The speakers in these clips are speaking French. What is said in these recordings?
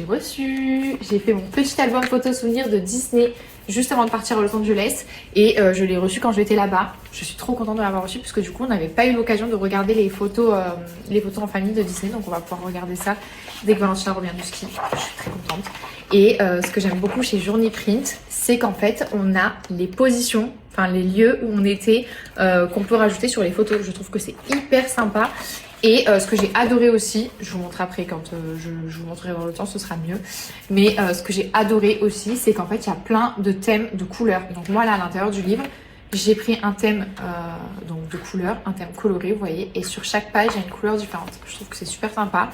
reçu. J'ai fait mon petit album photo souvenir de Disney juste avant de partir à Los Angeles et je l'ai reçu quand j'étais là-bas. Je suis trop contente de l'avoir reçu parce que du coup on n'avait pas eu l'occasion de regarder les photos en famille de Disney, donc on va pouvoir regarder ça dès que Valentina revient du ski. Je suis très contente. Et ce que j'aime beaucoup chez Journey Print, c'est qu'en fait on a les positions, enfin les lieux où on était qu'on peut rajouter sur les photos. Je trouve que c'est hyper sympa. Et ce que j'ai adoré aussi, je vous montre après quand je vous montrerai dans le temps, ce sera mieux. Mais ce que j'ai adoré aussi, c'est qu'en fait il y a plein de thèmes de couleurs. Donc moi là à l'intérieur du livre, j'ai pris un thème donc de couleurs, un thème coloré, vous voyez. Et sur chaque page il y a une couleur différente. Je trouve que c'est super sympa.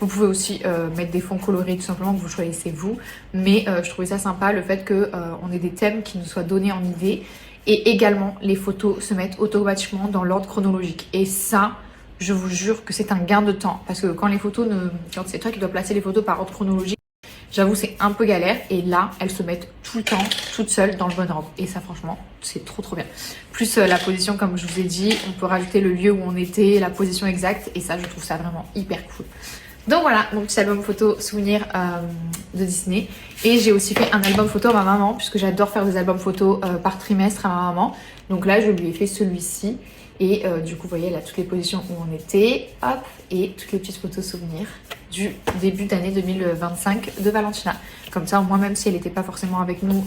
Vous pouvez aussi mettre des fonds colorés tout simplement que vous choisissez vous. Mais je trouvais ça sympa le fait qu'on ait des thèmes qui nous soient donnés en idée. Et également les photos se mettent automatiquement dans l'ordre chronologique. Et ça, je vous jure que c'est un gain de temps. Parce que quand quand c'est toi qui dois placer les photos par ordre chronologique, j'avoue c'est un peu galère. Et là, elles se mettent tout le temps, toutes seules dans le bon ordre. Et ça franchement, c'est trop bien. Plus la position, comme je vous ai dit, on peut rajouter le lieu où on était, la position exacte. Et ça, je trouve ça vraiment hyper cool. Donc voilà, mon petit album photo souvenir de Disney. Et j'ai aussi fait un album photo à ma maman, puisque j'adore faire des albums photos par trimestre à ma maman. Donc là, je lui ai fait celui-ci. Et du coup, vous voyez, elle a toutes les positions où on était. Hop, et toutes les petites photos souvenirs du début d'année 2025 de Valentina. Comme ça, au moins, même si elle n'était pas forcément avec nous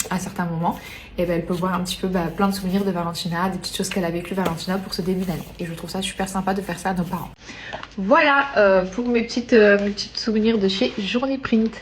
à certains moments, et ben, elle peut voir un petit peu plein de souvenirs de Valentina, des petites choses qu'elle a vécues Valentina pour ce début d'année. Et je trouve ça super sympa de faire ça à nos parents. Voilà pour mes petites souvenirs de chez Journey Print.